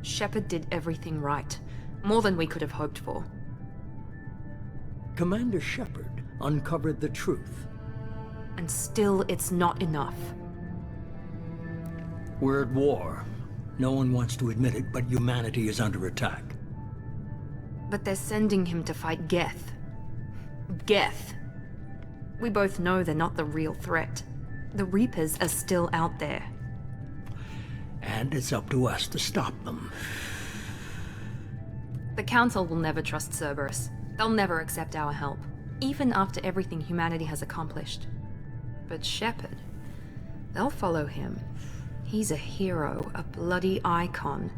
Shepard did everything right. More than we could have hoped for. Commander Shepard uncovered the truth. And still, it's not enough. We're at war. No one wants to admit it, but humanity is under attack. But they're sending him to fight Geth. Geth. We both know they're not the real threat. The Reapers are still out there. And it's up to us to stop them. The Council will never trust Cerberus. They'll never accept our help, even after everything humanity has accomplished. But Shepard, they'll follow him. He's a hero, a bloody icon.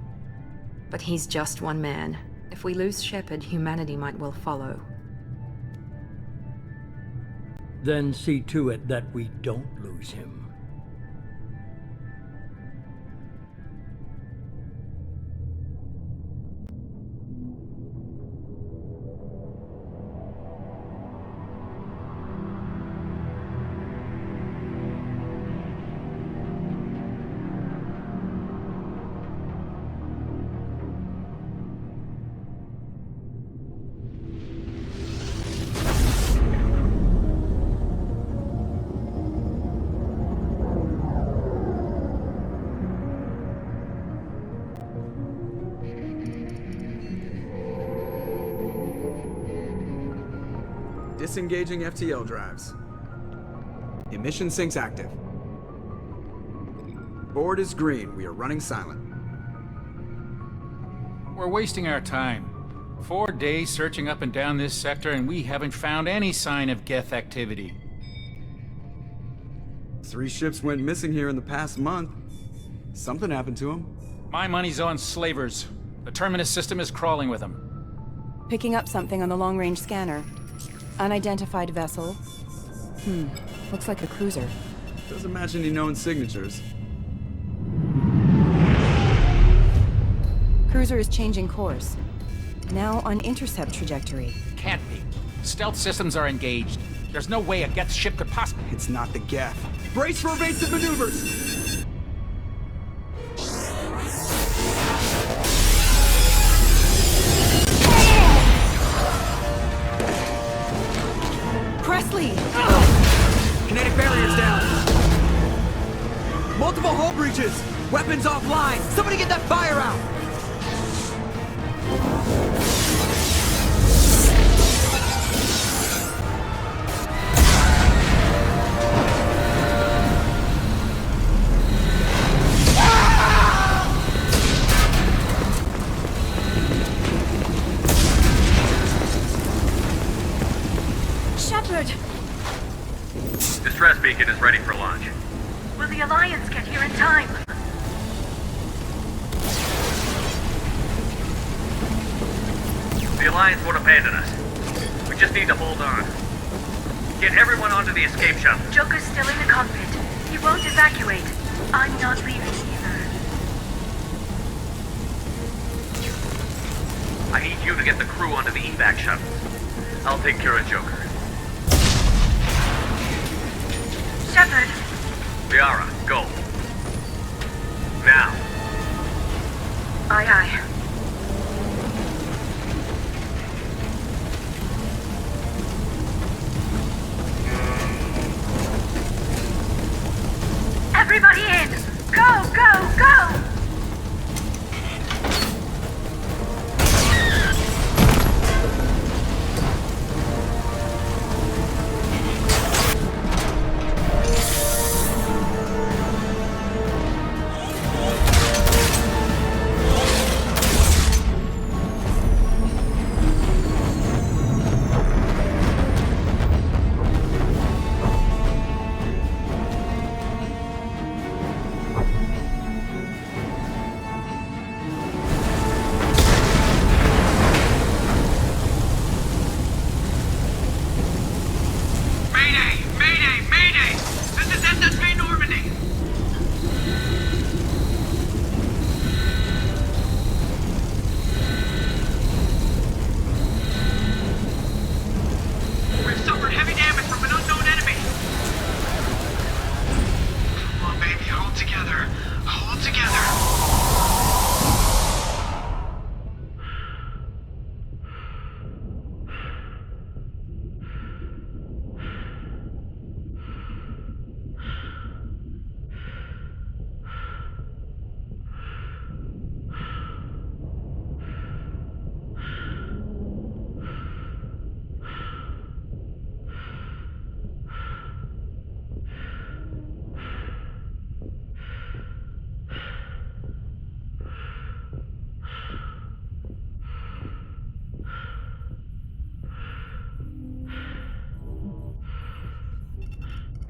But he's just one man. If we lose Shepard, humanity might well follow. Then see to it that we don't lose him. Disengaging FTL drives. Emission sinks active. Board is green. We are running silent. We're wasting our time. 4 days searching up and down this sector, and we haven't found any sign of Geth activity. 3 ships went missing here in the past month. Something happened to them. My money's on slavers. The Terminus system is crawling with them. Picking up something on the long-range scanner. Unidentified vessel. Looks like a cruiser. Doesn't match any known signatures. Cruiser is changing course. Now on intercept trajectory. Can't be. Stealth systems are engaged. There's no way a Geth ship could possibly... It's not the Geth. Brace for evasive maneuvers! Presley! Kinetic barriers down! Multiple hull breaches! Weapons offline! Somebody get that fire out! Shepard! Distress beacon is ready for launch. Will the Alliance get here in time? The Alliance won't abandon us. We just need to hold on. Get everyone onto the escape shuttle. Joker's still in the cockpit. He won't evacuate. I'm not leaving either. I need you to get the crew onto the evac shuttle. I'll take care of Joker. Shepard! Liara, go. Now. Aye, aye. Everybody in! Go, go, go!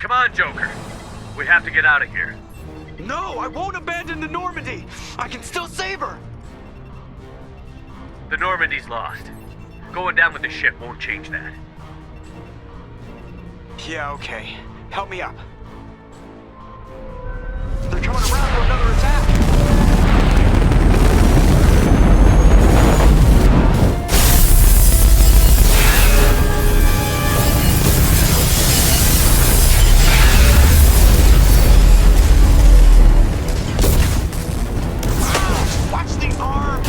Come on, Joker. We have to get out of here. No, I won't abandon the Normandy! I can still save her! The Normandy's lost. Going down with the ship won't change that. Yeah, okay. Help me up. They're coming around for another attack! Watch the arm!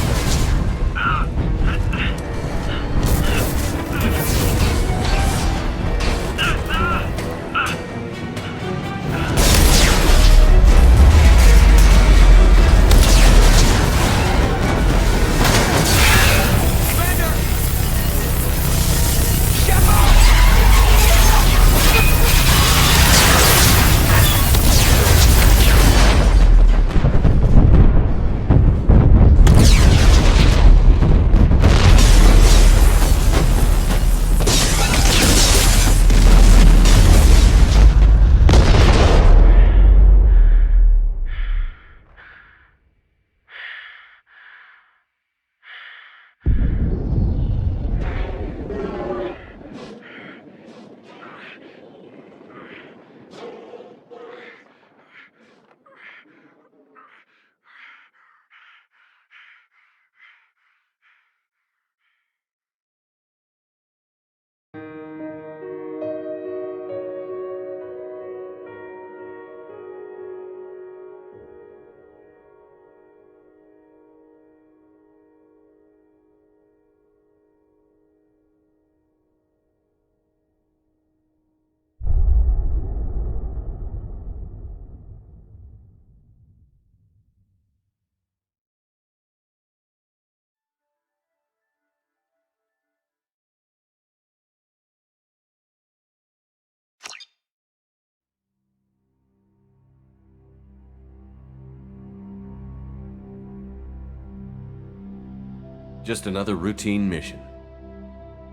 Just another routine mission.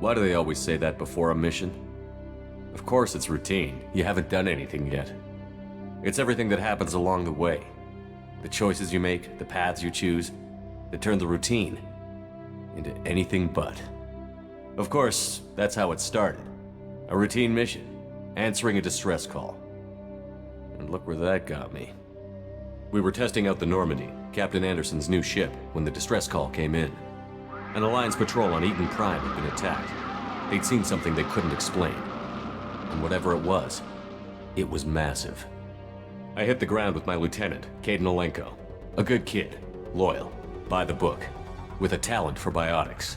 Why do they always say that before a mission? Of course it's routine. You haven't done anything yet. It's everything that happens along the way. The choices you make, the paths you choose, that turn the routine into anything but. Of course, that's how it started. A routine mission, answering a distress call. And look where that got me. We were testing out the Normandy, Captain Anderson's new ship, when the distress call came in. An Alliance patrol on Eden Prime had been attacked. They'd seen something they couldn't explain. And whatever it was massive. I hit the ground with my lieutenant, Caden Olenko. A good kid, loyal, by the book, with a talent for biotics.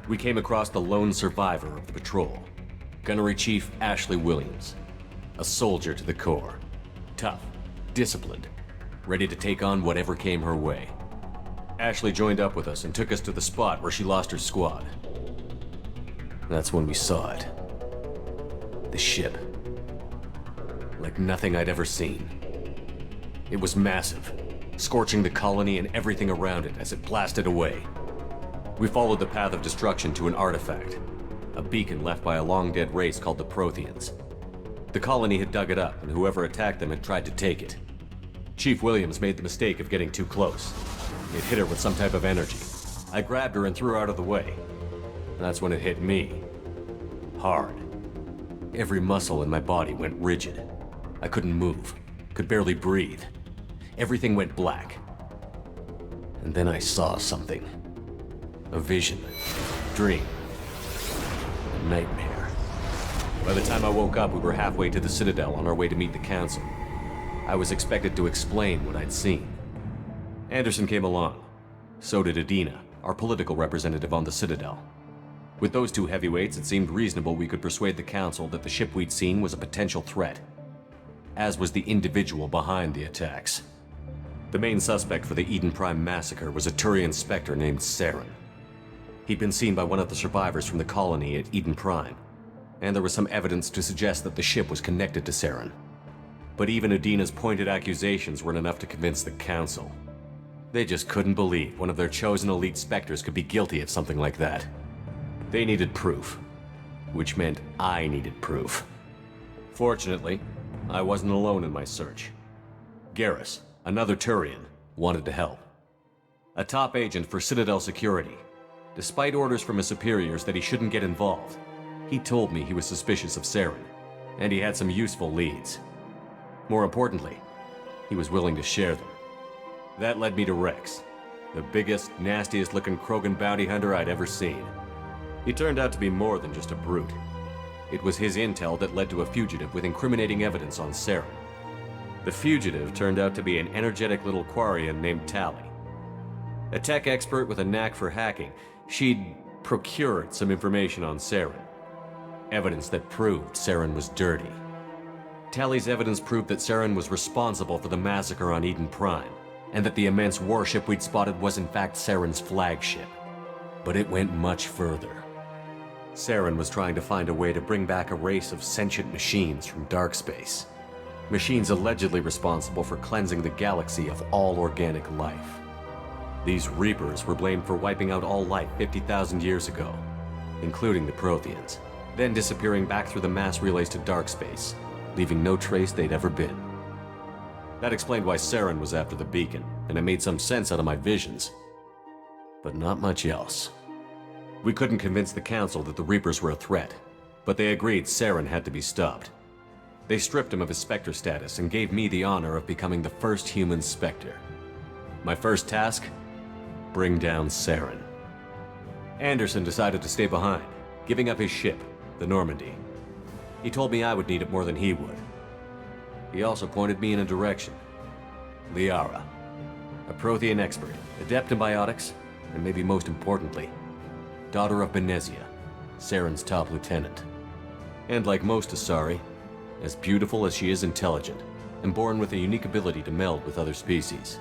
We came across the lone survivor of the patrol, Gunnery Chief Ashley Williams. A soldier to the core. Tough, disciplined, ready to take on whatever came her way. Ashley joined up with us and took us to the spot where she lost her squad. That's when we saw it. The ship. Like nothing I'd ever seen. It was massive, scorching the colony and everything around it as it blasted away. We followed the path of destruction to an artifact, a beacon left by a long-dead race called the Protheans. The colony had dug it up, and whoever attacked them had tried to take it. Chief Williams made the mistake of getting too close. It hit her with some type of energy. I grabbed her and threw her out of the way. That's when it hit me. Hard. Every muscle in my body went rigid. I couldn't move, could barely breathe. Everything went black. And then I saw something. A vision. Dream. A nightmare. By the time I woke up, we were halfway to the Citadel on our way to meet the Council. I was expected to explain what I'd seen. Anderson came along. So did Adina, our political representative on the Citadel. With those two heavyweights, it seemed reasonable we could persuade the Council that the ship we'd seen was a potential threat, as was the individual behind the attacks. The main suspect for the Eden Prime massacre was a Turian Spectre named Saren. He'd been seen by one of the survivors from the colony at Eden Prime, and there was some evidence to suggest that the ship was connected to Saren. But even Adina's pointed accusations weren't enough to convince the Council. They just couldn't believe one of their chosen elite Spectres could be guilty of something like that. They needed proof, which meant I needed proof. Fortunately, I wasn't alone in my search. Garrus, another Turian, wanted to help. A top agent for Citadel Security. Despite orders from his superiors that he shouldn't get involved, he told me he was suspicious of Saren, and he had some useful leads. More importantly, he was willing to share them. That led me to Rex, the biggest, nastiest looking Krogan bounty hunter I'd ever seen. He turned out to be more than just a brute. It was his intel that led to a fugitive with incriminating evidence on Saren. The fugitive turned out to be an energetic little Quarian named Tali. A tech expert with a knack for hacking, she'd procured some information on Saren. Evidence that proved Saren was dirty. Tali's evidence proved that Saren was responsible for the massacre on Eden Prime, and that the immense warship we'd spotted was in fact Saren's flagship. But it went much further. Saren was trying to find a way to bring back a race of sentient machines from dark space. Machines allegedly responsible for cleansing the galaxy of all organic life. These Reapers were blamed for wiping out all life 50,000 years ago, including the Protheans, then disappearing back through the mass relays to dark space, leaving no trace they'd ever been. That explained why Saren was after the beacon, and it made some sense out of my visions. But not much else. We couldn't convince the Council that the Reapers were a threat, but they agreed Saren had to be stopped. They stripped him of his Spectre status and gave me the honor of becoming the first human Spectre. My first task? Bring down Saren. Anderson decided to stay behind, giving up his ship, the Normandy. He told me I would need it more than he would. He also pointed me in a direction. Liara, a Prothean expert, adept in biotics, and maybe most importantly, daughter of Benezia, Saren's top lieutenant. And like most Asari, as beautiful as she is intelligent, and born with a unique ability to meld with other species.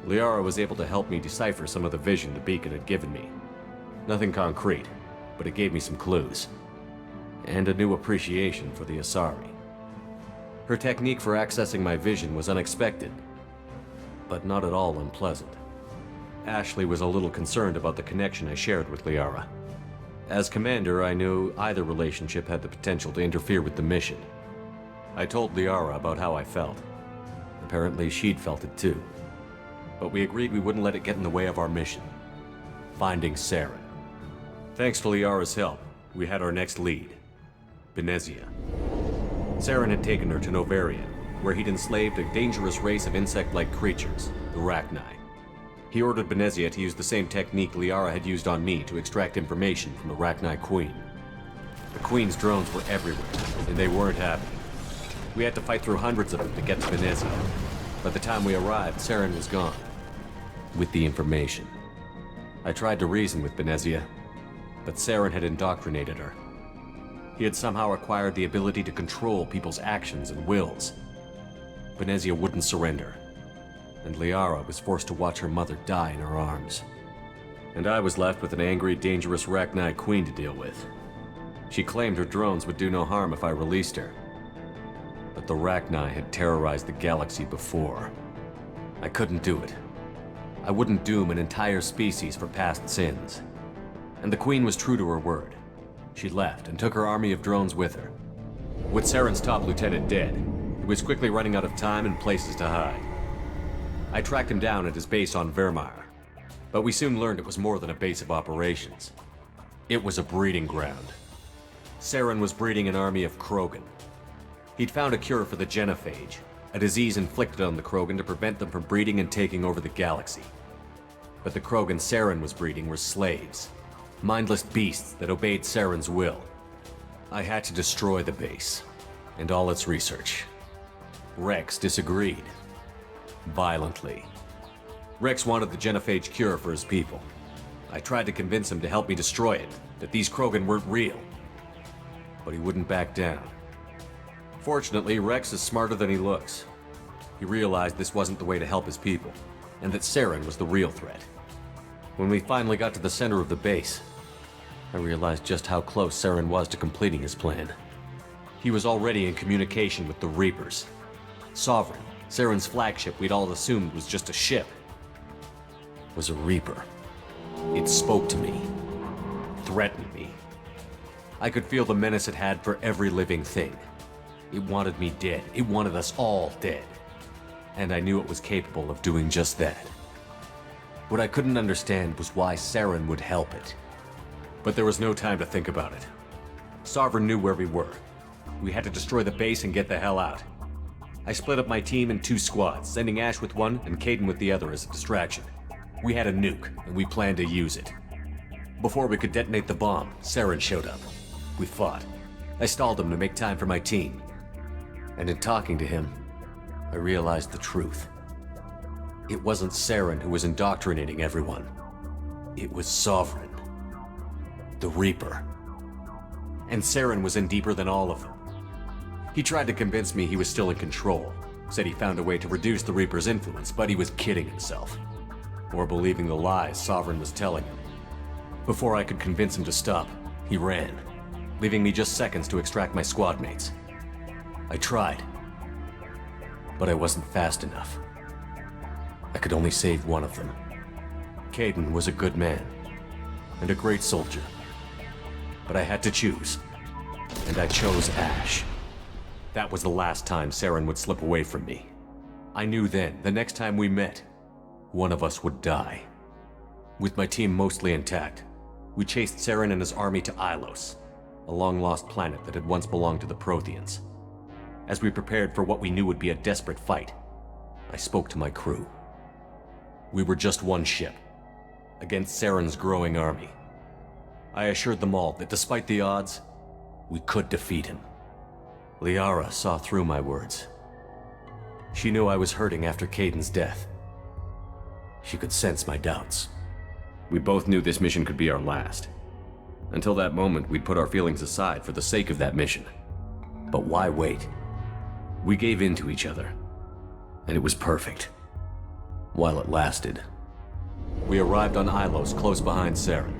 Liara was able to help me decipher some of the vision the beacon had given me. Nothing concrete, but it gave me some clues. And a new appreciation for the Asari. Her technique for accessing my vision was unexpected, but not at all unpleasant. Ashley was a little concerned about the connection I shared with Liara. As commander, I knew either relationship had the potential to interfere with the mission. I told Liara about how I felt. Apparently, she'd felt it too. But we agreed we wouldn't let it get in the way of our mission. Finding Saren. Thanks to Liara's help, we had our next lead. Benezia. Saren had taken her to Novarian, where he'd enslaved a dangerous race of insect-like creatures, the Rachni. He ordered Benezia to use the same technique Liara had used on me to extract information from the Rachni Queen. The Queen's drones were everywhere, and they weren't happy. We had to fight through hundreds of them to get to Benezia. By the time we arrived, Saren was gone. With the information. I tried to reason with Benezia, but Saren had indoctrinated her. He had somehow acquired the ability to control people's actions and wills. Benezia wouldn't surrender, and Liara was forced to watch her mother die in her arms. And I was left with an angry, dangerous Rachni Queen to deal with. She claimed her drones would do no harm if I released her. But the Rachni had terrorized the galaxy before. I couldn't do it. I wouldn't doom an entire species for past sins. And the Queen was true to her word. She left and took her army of drones with her. With Saren's top lieutenant dead, he was quickly running out of time and places to hide. I tracked him down at his base on Vermeer, but we soon learned it was more than a base of operations. It was a breeding ground. Saren was breeding an army of Krogan. He'd found a cure for the genophage, a disease inflicted on the Krogan to prevent them from breeding and taking over the galaxy. But the Krogan Saren was breeding were slaves, mindless beasts that obeyed Saren's will. I had to destroy the base, and all its research. Rex disagreed. Violently. Rex wanted the genophage cure for his people. I tried to convince him to help me destroy it, that these Krogan weren't real. But he wouldn't back down. Fortunately, Rex is smarter than he looks. He realized this wasn't the way to help his people, and that Saren was the real threat. When we finally got to the center of the base, I realized just how close Saren was to completing his plan. He was already in communication with the Reapers. Sovereign, Saren's flagship we'd all assumed was just a ship, was a Reaper. It spoke to me, threatened me. I could feel the menace it had for every living thing. It wanted me dead. It wanted us all dead. And I knew it was capable of doing just that. What I couldn't understand was why Saren would help it. But there was no time to think about it. Sovereign knew where we were. We had to destroy the base and get the hell out. I split up my team in 2 squads, sending Ash with one and Kaidan with the other as a distraction. We had a nuke, and we planned to use it. Before we could detonate the bomb, Saren showed up. We fought. I stalled him to make time for my team. And in talking to him, I realized the truth. It wasn't Saren who was indoctrinating everyone. It was Sovereign. The Reaper. And Saren was in deeper than all of them. He tried to convince me he was still in control. Said he found a way to reduce the Reaper's influence, but he was kidding himself. Or believing the lies Sovereign was telling him. Before I could convince him to stop, he ran, leaving me just seconds to extract my squad mates. I tried, but I wasn't fast enough. I could only save one of them. Kaidan was a good man, and a great soldier. But I had to choose, and I chose Ash. That was the last time Saren would slip away from me. I knew then, the next time we met, one of us would die. With my team mostly intact, we chased Saren and his army to Ilos, a long-lost planet that had once belonged to the Protheans. As we prepared for what we knew would be a desperate fight, I spoke to my crew. We were just one ship, against Saren's growing army. I assured them all that despite the odds, we could defeat him. Liara saw through my words. She knew I was hurting after Kaidan's death. She could sense my doubts. We both knew this mission could be our last. Until that moment, we'd put our feelings aside for the sake of that mission. But why wait? We gave in to each other, and it was perfect. While it lasted. We arrived on Ilos, close behind Saren.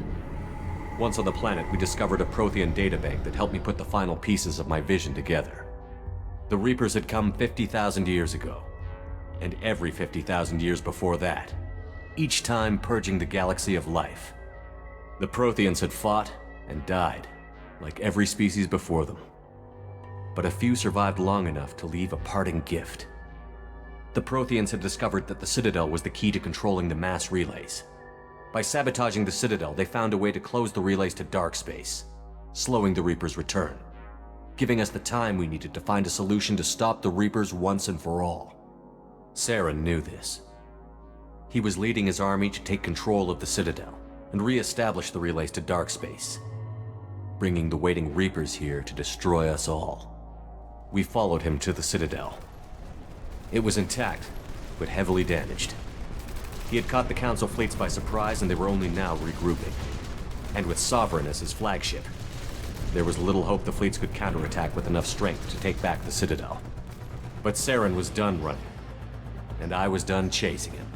Once on the planet, we discovered a Prothean databank that helped me put the final pieces of my vision together. The Reapers had come 50,000 years ago, and every 50,000 years before that, each time purging the galaxy of life. The Protheans had fought and died, like every species before them. But a few survived long enough to leave a parting gift. The Protheans had discovered that the Citadel was the key to controlling the mass relays. By sabotaging the Citadel, they found a way to close the relays to dark space, slowing the Reaper's return, giving us the time we needed to find a solution to stop the Reapers once and for all. Saren knew this. He was leading his army to take control of the Citadel and re-establish the relays to dark space, bringing the waiting Reapers here to destroy us all. We followed him to the Citadel. It was intact, but heavily damaged. He had caught the Council fleets by surprise, and they were only now regrouping. And with Sovereign as his flagship, there was little hope the fleets could counterattack with enough strength to take back the Citadel. But Saren was done running, and I was done chasing him.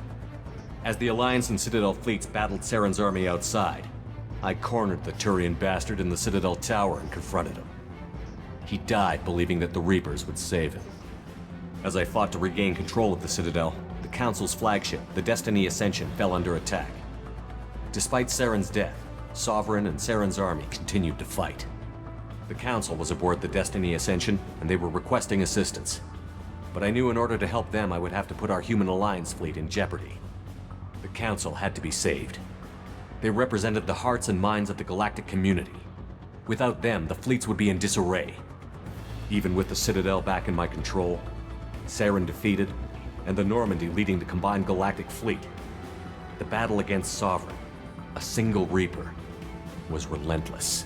As the Alliance and Citadel fleets battled Saren's army outside, I cornered the Turian bastard in the Citadel tower and confronted him. He died believing that the Reapers would save him. As I fought to regain control of the Citadel, the Council's flagship, the Destiny Ascension, fell under attack. Despite Saren's death, Sovereign and Saren's army continued to fight. The Council was aboard the Destiny Ascension, and they were requesting assistance. But I knew in order to help them, I would have to put our human Alliance fleet in jeopardy. The Council had to be saved. They represented the hearts and minds of the galactic community. Without them, the fleets would be in disarray. Even with the Citadel back in my control, Saren defeated, and the Normandy leading the combined galactic fleet, the battle against Sovereign, a single Reaper, was relentless.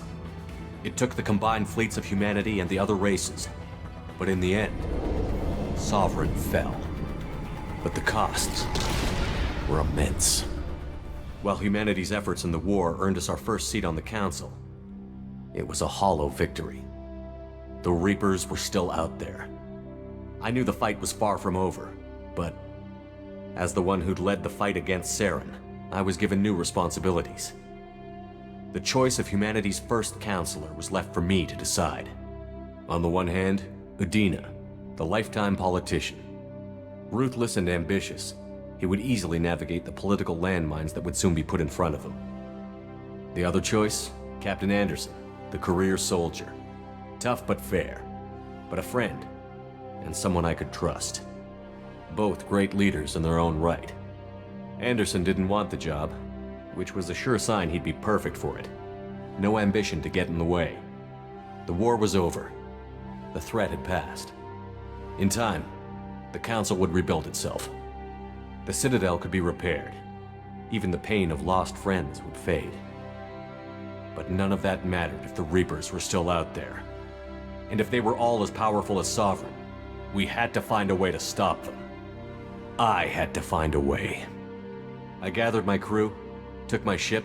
It took the combined fleets of humanity and the other races, but in the end, Sovereign fell. But the costs were immense. While humanity's efforts in the war earned us our first seat on the Council, it was a hollow victory. The Reapers were still out there. I knew the fight was far from over, but as the one who'd led the fight against Saren, I was given new responsibilities. The choice of humanity's first counselor was left for me to decide. On the one hand, Udina, the lifetime politician. Ruthless and ambitious, he would easily navigate the political landmines that would soon be put in front of him. The other choice, Captain Anderson, the career soldier. Tough but fair, but a friend, and someone I could trust. Both great leaders in their own right. Anderson didn't want the job, which was a sure sign he'd be perfect for it. No ambition to get in the way. The war was over. The threat had passed. In time, the Council would rebuild itself. The Citadel could be repaired. Even the pain of lost friends would fade. But none of that mattered if the Reapers were still out there. And if they were all as powerful as Sovereign, we had to find a way to stop them. I had to find a way. I gathered my crew, took my ship,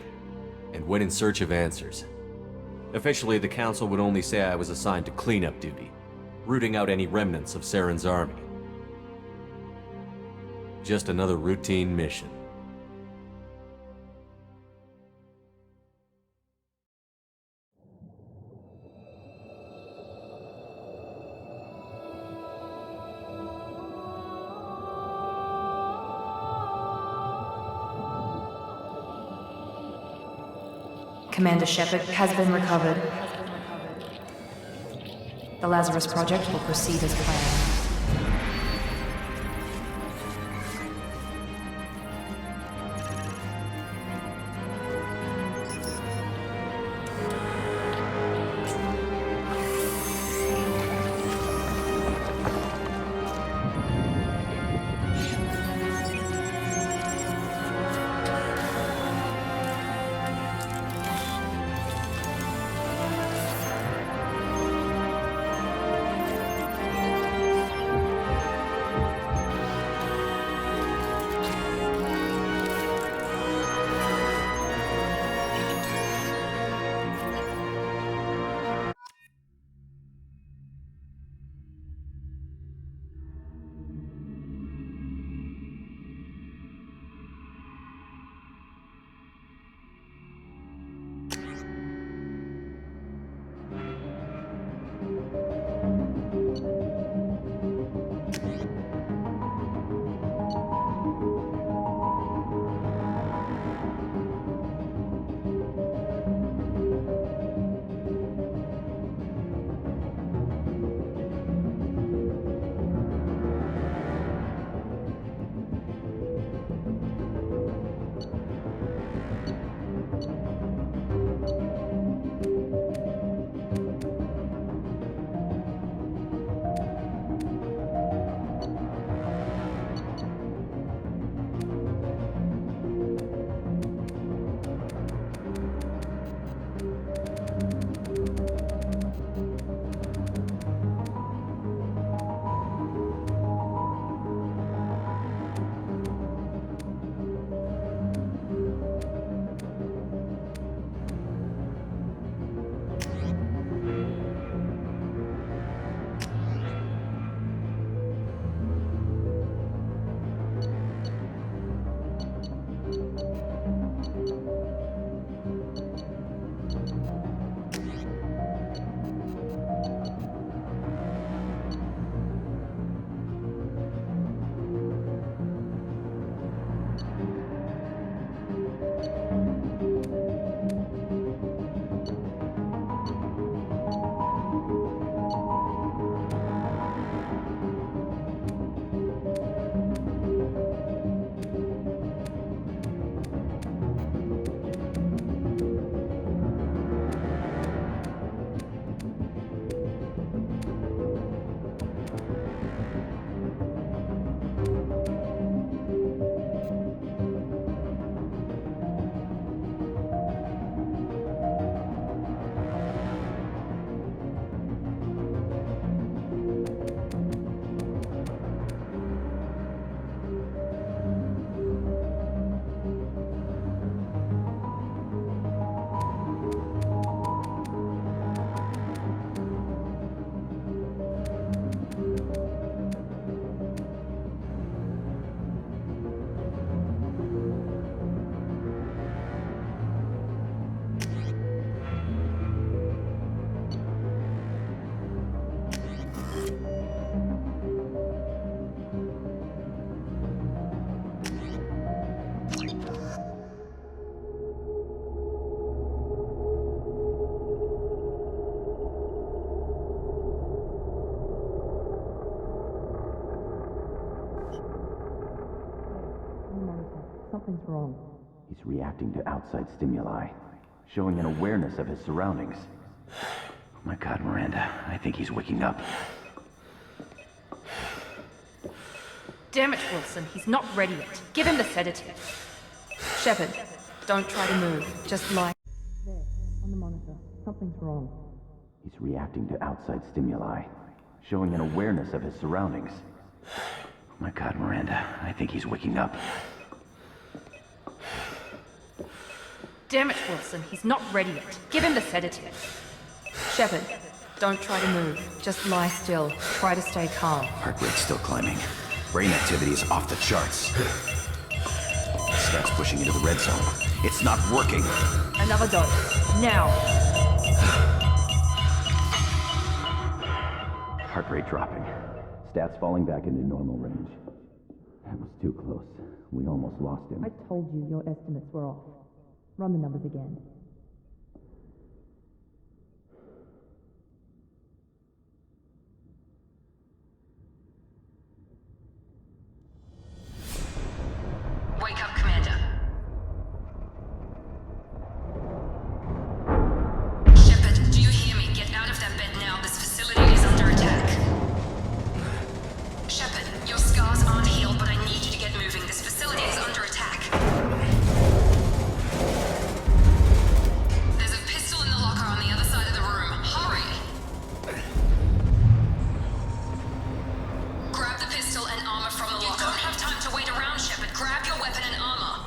and went in search of answers. Officially, the Council would only say I was assigned to cleanup duty, rooting out any remnants of Saren's army. Just another routine mission. Commander Shepard has been recovered. The Lazarus Project will proceed as planned. Something's wrong. He's reacting to outside stimuli, showing an awareness of his surroundings. Oh my God, Miranda, I think he's waking up. Damn it, Wilson, he's not ready yet. Give him the sedative. Shepard, don't try to move. Just lie there, on the monitor. Something's wrong. He's reacting to outside stimuli, showing an awareness of his surroundings. Oh my God, Miranda, I think he's waking up. Damn it, Wilson, he's not ready yet. Give him the sedative. Shepard, don't try to move. Just lie still. Try to stay calm. Heart rate's still climbing. Brain activity is off the charts. Stats pushing into the red zone. It's not working. Another dose. Now. Heart rate dropping. Stats falling back into normal range. That was too close. We almost lost him. I told you your estimates were off. Run the numbers again. Wake up, Commander. Shepard, do you hear me? Get out of that bed now. This facility is under attack. Shepard, your scars aren't healed, but I need you to get moving. This facility is under attack. There's a pistol in the locker on the other side of the room. Hurry! Grab the pistol and armor from the locker. You don't have time to wait around, Shepard. Grab your weapon and armor.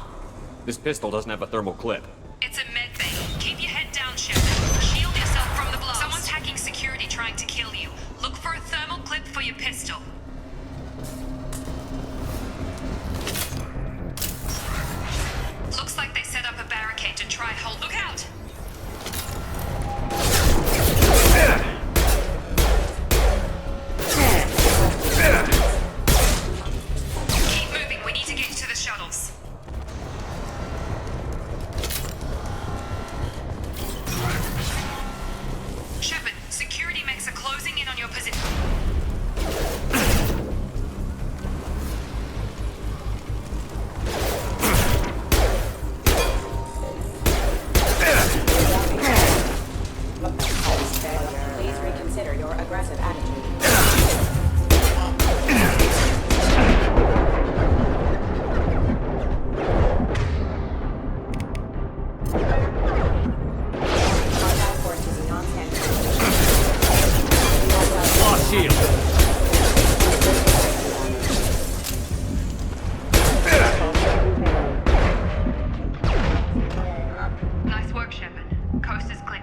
This pistol doesn't have a thermal clip. It's a med thing. Keep your head down, Shepard. Shield yourself from the blast. Someone's hacking security trying to kill you. Look for a thermal clip for your pistol. Looks like they set up a barricade to try hold. Look out! Keep moving. We need to get to the shuttles. Shepard, security mechs are closing in on your position. Please reconsider your aggressive attitude. Lost shield. Nice work, Shepard. Coast is clear.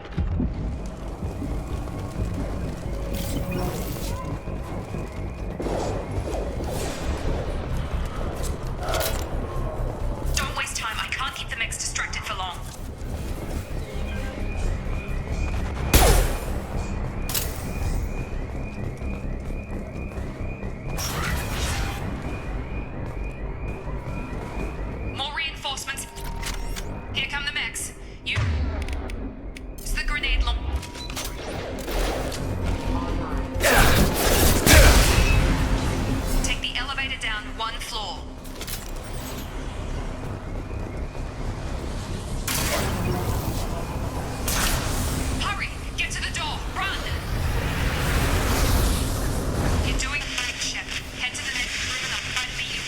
Don't waste time. I can't keep the mechs distracted for long. More reinforcements. Here come the mechs. You... It's the grenade launch. Take the elevator down one floor. Hurry! Get to the door! Run! You're doing great, Shepard. Head to the next room and I'll try to meet you.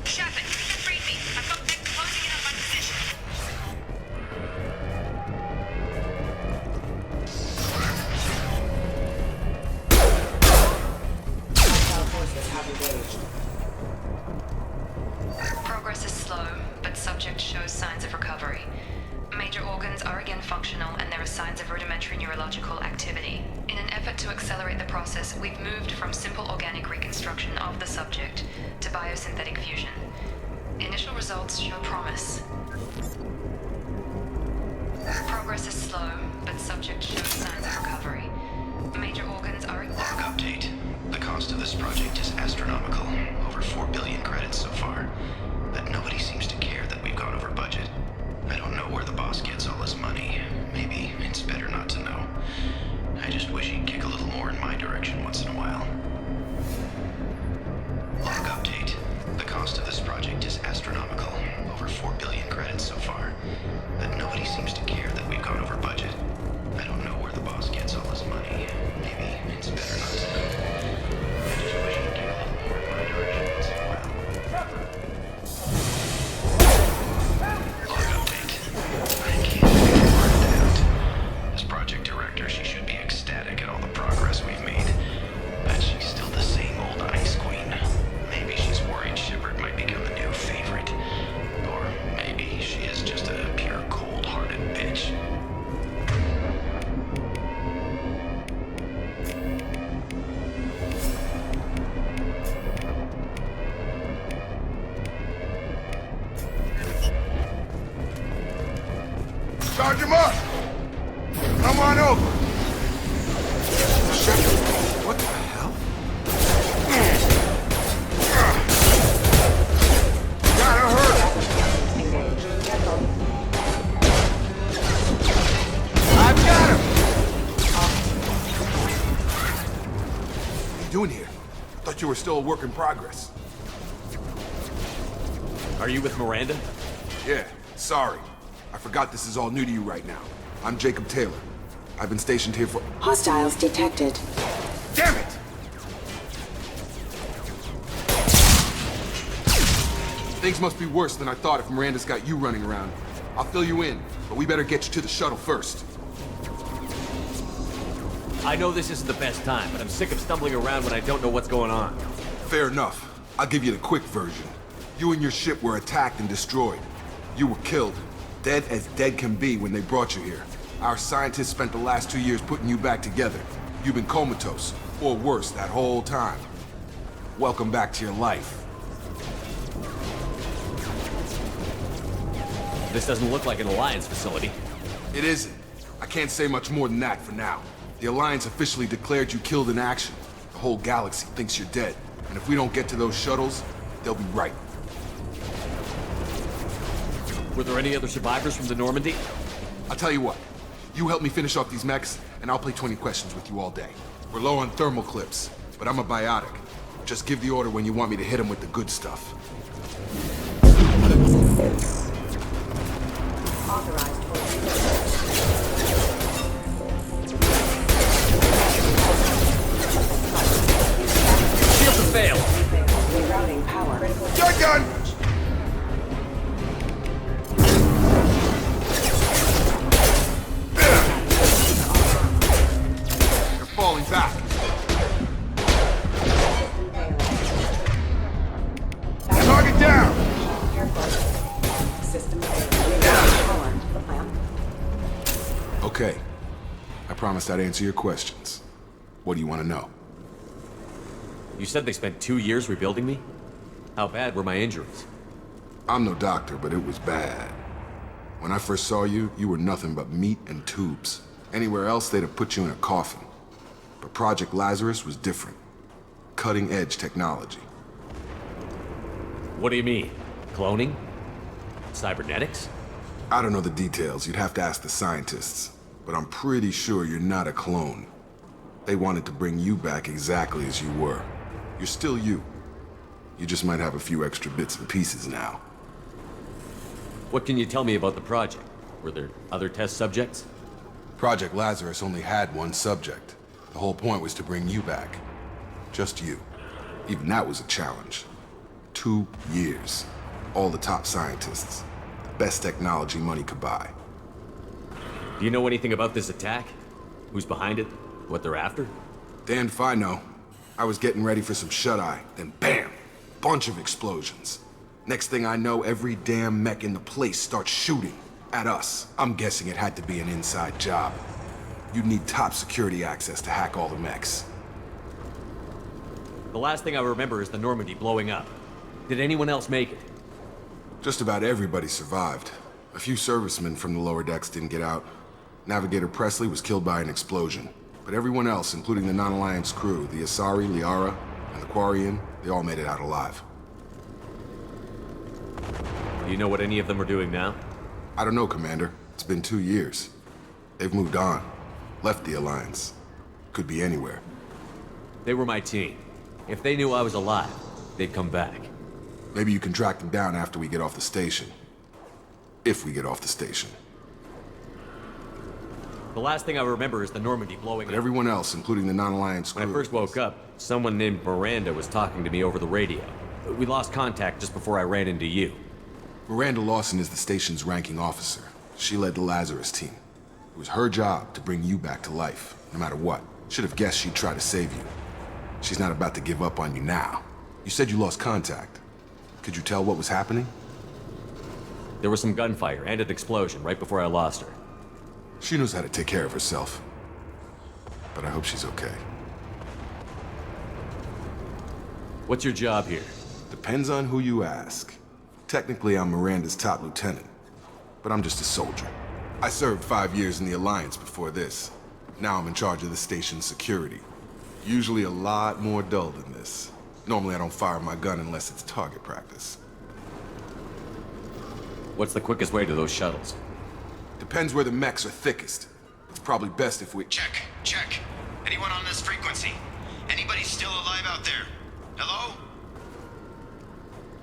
Shepard, read me. I've got them closing in on my position. Progress is slow, but subject shows signs of recovery. Major organs are again functional, and there are signs of rudimentary neurological activity. In an effort to accelerate the process, we've moved from simple organic reconstruction of the subject to biosynthetic fusion. Initial results show promise. Progress is slow, but subject shows signs of recovery. Major organs are... Log update. The cost of this project is astronomical. Over 4 billion credits so far. But nobody seems to care that we've gone over budget. I don't know where the boss gets all his money. Maybe it's better not to know. I just wish he'd kick a little more in my direction once in a while. Log update. The cost of this project is astronomical. Over 4 doing here? Thought you were still a work in progress. Are you with Miranda? Yeah, sorry. I forgot this is all new to you right now. I'm Jacob Taylor. I've been stationed here for— Hostiles detected. Damn it! Things must be worse than I thought if Miranda's got you running around. I'll fill you in, but we better get you to the shuttle first. I know this isn't the best time, but I'm sick of stumbling around when I don't know what's going on. Fair enough. I'll give you the quick version. You and your ship were attacked and destroyed. You were killed. Dead as dead can be when they brought you here. Our scientists spent the last 2 years putting you back together. You've been comatose, or worse, that whole time. Welcome back to your life. This doesn't look like an Alliance facility. It isn't. I can't say much more than that for now. The Alliance officially declared you killed in action. The whole galaxy thinks you're dead. And if we don't get to those shuttles, they'll be right. Were there any other survivors from the Normandy? I'll tell you what. You help me finish off these mechs, and I'll play 20 questions with you all day. We're low on thermal clips, but I'm a biotic. Just give the order when you want me to hit them with the good stuff. Authorized for Shield to fail! rerouting power. Shotgun! They're falling back. Target down! System Okay. I promised I'd answer your questions. What do you want to know? You said they spent 2 years rebuilding me? How bad were my injuries? I'm no doctor, but it was bad. When I first saw you, you were nothing but meat and tubes. Anywhere else, they'd have put you in a coffin. But Project Lazarus was different. Cutting-edge technology. What do you mean? Cloning? Cybernetics? I don't know the details. You'd have to ask the scientists. But I'm pretty sure you're not a clone. They wanted to bring you back exactly as you were. You're still you. You just might have a few extra bits and pieces now. What can you tell me about the project? Were there other test subjects? Project Lazarus only had one subject. The whole point was to bring you back. Just you. Even that was a challenge. 2 years. All the top scientists. The best technology money could buy. Do you know anything about this attack? Who's behind it? What they're after? Damned if I know. I was getting ready for some shut-eye, then bam! Bunch of explosions. Next thing I know, every damn mech in the place starts shooting at us. I'm guessing it had to be an inside job. You'd need top security access to hack all the mechs. The last thing I remember is the Normandy blowing up. Did anyone else make it? Just about everybody survived. A few servicemen from the lower decks didn't get out. Navigator Presley was killed by an explosion. But everyone else, including the non-Alliance crew, the Asari, Liara, and the Quarian, they all made it out alive. Do you know what any of them are doing now? I don't know, Commander. It's been 2 years. They've moved on. Left the Alliance. Could be anywhere. They were my team. If they knew I was alive, they'd come back. Maybe you can track them down after we get off the station. If we get off the station. The last thing I remember is the Normandy blowing But up. everyone else, including the non-Alliance crew... When I first woke up, someone named Miranda was talking to me over the radio. We lost contact just before I ran into you. Miranda Lawson is the station's ranking officer. She led the Lazarus team. It was her job to bring you back to life, no matter what. Should have guessed she'd try to save you. She's not about to give up on you now. You said you lost contact. Could you tell what was happening? There was some gunfire and an explosion right before I lost her. She knows how to take care of herself. But I hope she's okay. What's your job here? Depends on who you ask. Technically, I'm Miranda's top lieutenant. But I'm just a soldier. I served 5 years in the Alliance before this. Now I'm in charge of the station's security. Usually a lot more dull than this. Normally I don't fire my gun unless it's target practice. What's the quickest way to those shuttles? Depends where the mechs are thickest. It's probably best if we... Check. Anyone on this frequency? Anybody still alive out there? Hello?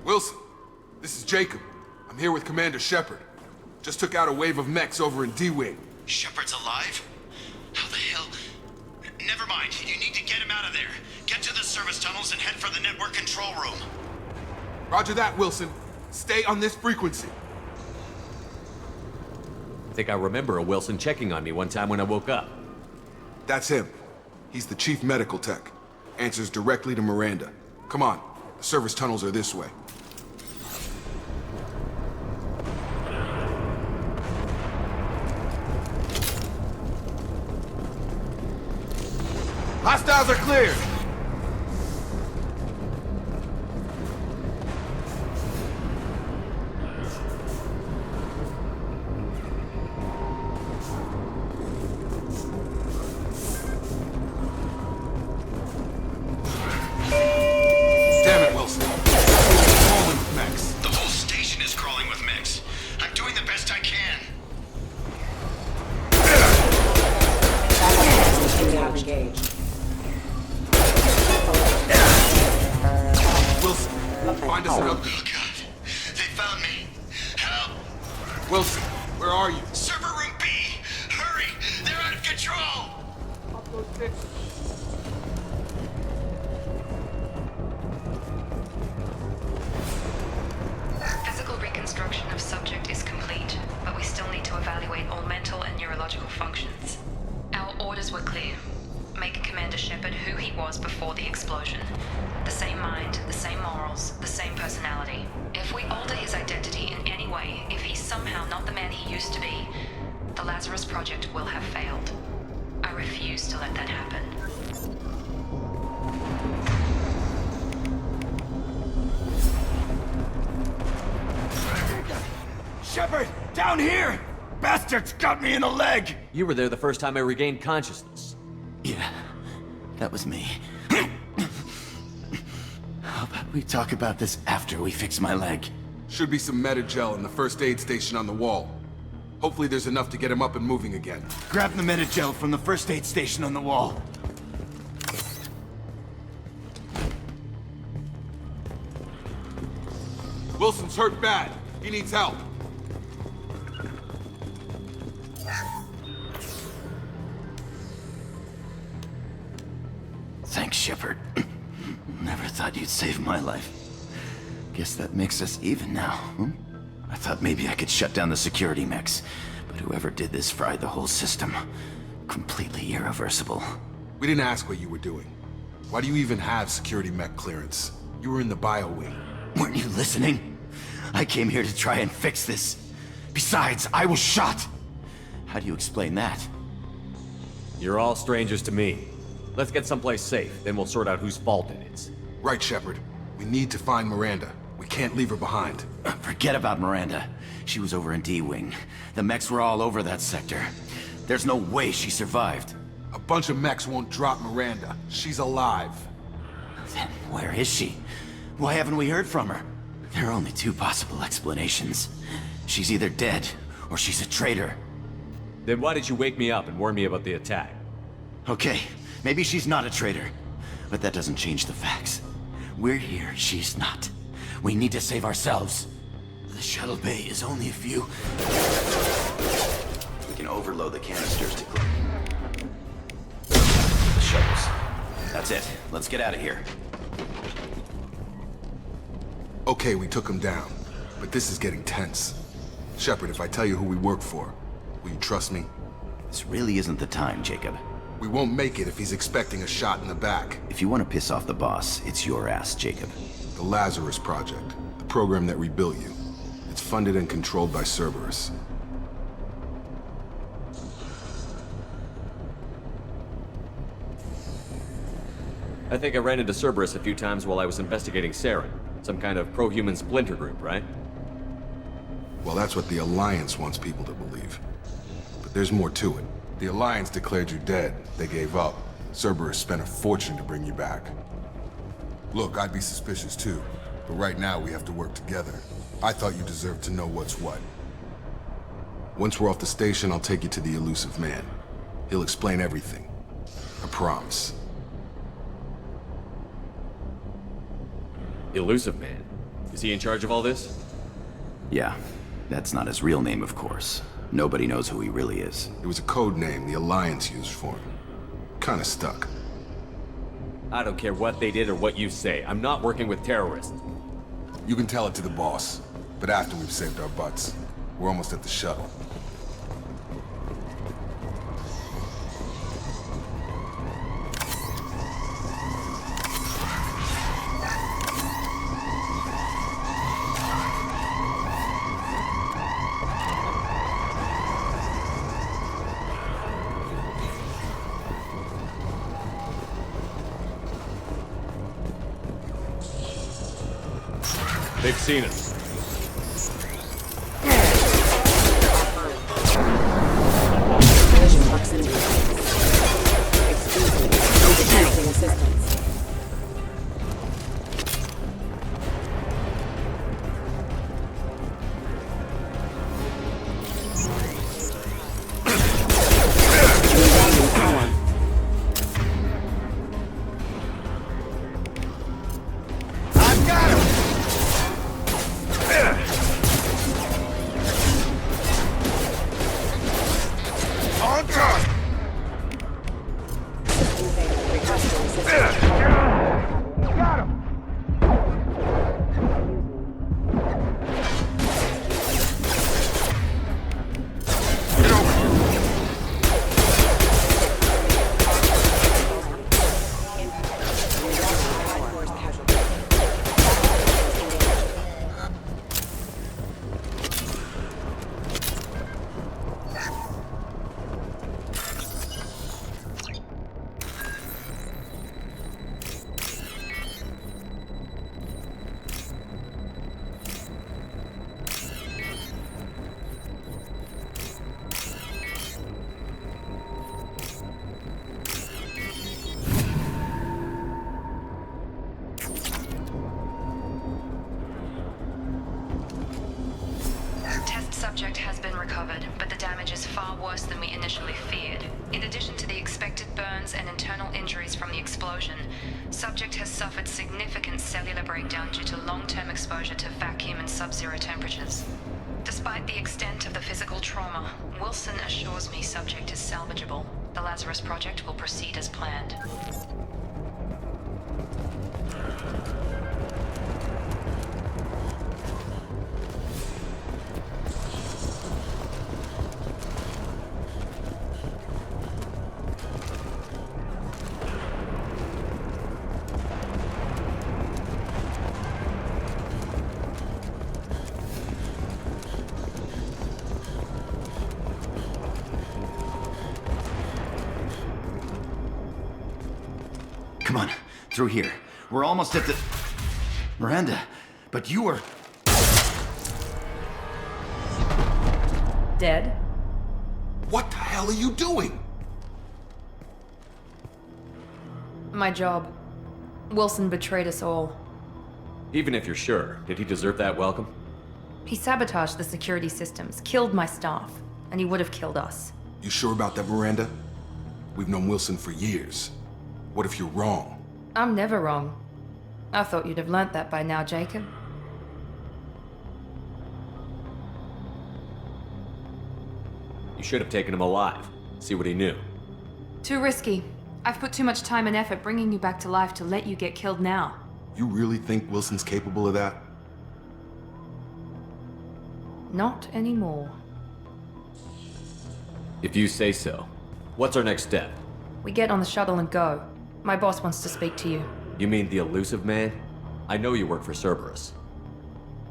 Wilson, this is Jacob. I'm here with Commander Shepard. Just took out a wave of mechs over in D-Wing. Shepard's alive? How the hell? Never mind. You need to get him out of there. Get to the service tunnels and head for the network control room. Roger that, Wilson. Stay on this frequency. I think I remember a Wilson checking on me one time when I woke up. That's him. He's the chief medical tech. Answers directly to Miranda. Come on. The service tunnels are this way. Hostiles are cleared! Damn it, Wilson. Crawling with mechs. The whole station is crawling with mechs. I'm doing the best I can. Engaged. Wilson, find us another... Oh God, they found me. Help! Wilson, where are you? Server room B! Hurry! They're out of control! Physical reconstruction of subject is complete, but we still need to evaluate all mental and neurological functions. Our orders were clear. Make Commander Shepard who he was before the explosion. The same mind, the same morals, the same personality. If we alter his identity in any way, if he's somehow not the man he used to be, the Lazarus Project will have failed. I refuse to let that happen. Shepard! Down here! Bastards got me in the leg! You were there the first time I regained consciousness. Yeah, that was me. How about we talk about this after we fix my leg? Should be some Metagel in the first aid station on the wall. Hopefully there's enough to get him up and moving again. Grab the Metagel from the first aid station on the wall. Wilson's hurt bad. He needs help. Thanks, Shepard. Never thought you'd save my life. Guess that makes us even now, hmm? I thought maybe I could shut down the security mechs, but whoever did this fried the whole system. Completely irreversible. We didn't ask what you were doing. Why do you even have security mech clearance? You were in the bio wing. Weren't you listening? I came here to try and fix this. Besides, I was shot. How do you explain that? You're all strangers to me. Let's get someplace safe, then we'll sort out whose fault it is. Right, Shepard. We need to find Miranda. We can't leave her behind. Forget about Miranda. She was over in D-Wing. The mechs were all over that sector. There's no way she survived. A bunch of mechs won't drop Miranda. She's alive. Then where is she? Why haven't we heard from her? There are only two possible explanations. She's either dead, or she's a traitor. Then why did you wake me up and warn me about the attack? Okay, maybe she's not a traitor. But that doesn't change the facts. We're here, she's not. We need to save ourselves. The shuttle bay is only a few... We can overload the canisters to... The shuttles. That's it. Let's get out of here. Okay, we took him down. But this is getting tense. Shepard, if I tell you who we work for, will you trust me? This really isn't the time, Jacob. We won't make it if he's expecting a shot in the back. If you want to piss off the boss, it's your ass, Jacob. The Lazarus Project. The program that rebuilt you. It's funded and controlled by Cerberus. I think I ran into Cerberus a few times while I was investigating Saren. Some kind of pro-human splinter group, right? Well, that's what the Alliance wants people to believe. But there's more to it. The Alliance declared you dead. They gave up. Cerberus spent a fortune to bring you back. Look, I'd be suspicious too. But right now we have to work together. I thought you deserved to know what's what. Once we're off the station, I'll take you to the elusive man. He'll explain everything. I promise. Elusive Man? Is he in charge of all this? Yeah. That's not his real name, of course. Nobody knows who he really is. It was a code name the Alliance used for him. Kinda stuck. I don't care what they did or what you say. I'm not working with terrorists. You can tell it to the boss, but after we've saved our butts. We're almost at the shuttle. They've seen us. Collision proximity. Excuse me. Detecting assistance. Regaining power. I've got him! On guard! Requesting assistance. Got him! Get over here! Test subject has been recovered, but the damage is far worse than we initially feared. In addition to the expected burns and internal injuries from the explosion, subject has suffered significant cellular breakdown due to long-term exposure to vacuum and sub-zero temperatures. Despite the extent of the physical trauma, Wilson assures me subject is salvageable. The Lazarus Project will proceed as planned. Come on, through here. We're almost at the... Miranda, but you were... Dead? What the hell are you doing? My job. Wilson betrayed us all. Even if you're sure, did he deserve that welcome? He sabotaged the security systems, killed my staff, and he would have killed us. You sure about that, Miranda? We've known Wilson for years. What if you're wrong? I'm never wrong. I thought you'd have learnt that by now, Jacob. You should have taken him alive. See what he knew. Too risky. I've put too much time and effort bringing you back to life to let you get killed now. You really think Wilson's capable of that? Not anymore. If you say so. What's our next step? We get on the shuttle and go. My boss wants to speak to you. You mean the Elusive Man? I know you work for Cerberus.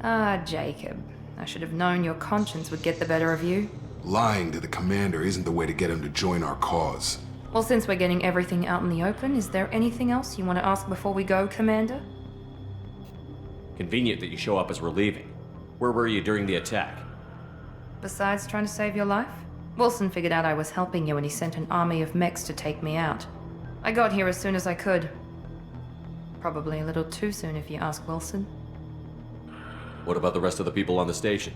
Ah, Jacob. I should have known your conscience would get the better of you. Lying to the commander isn't the way to get him to join our cause. Well, since we're getting everything out in the open, is there anything else you want to ask before we go, Commander? Convenient that you show up as we're leaving. Where were you during the attack? Besides trying to save your life? Wilson figured out I was helping you and he sent an army of mechs to take me out. I got here as soon as I could. Probably a little too soon if you ask Wilson. What about the rest of the people on the station?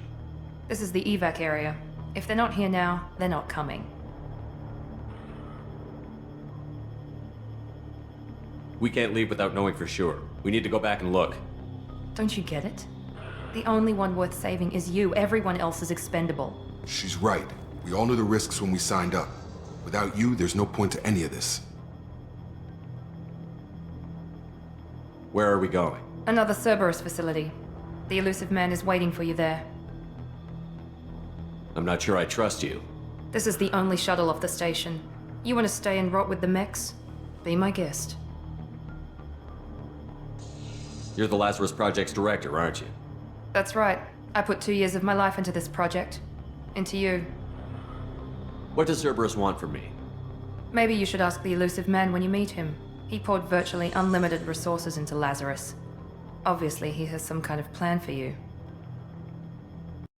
This is the evac area. If they're not here now, they're not coming. We can't leave without knowing for sure. We need to go back and look. Don't you get it? The only one worth saving is you. Everyone else is expendable. She's right. We all knew the risks when we signed up. Without you, there's no point to any of this. Where are we going? Another Cerberus facility. The elusive man is waiting for you there. I'm not sure I trust you. This is the only shuttle off the station. You want to stay and rot with the mechs? Be my guest. You're the Lazarus Project's director, aren't you? That's right. I put 2 years of my life into this project. Into you. What does Cerberus want from me? Maybe you should ask the elusive man when you meet him. He poured virtually unlimited resources into Lazarus. Obviously, he has some kind of plan for you.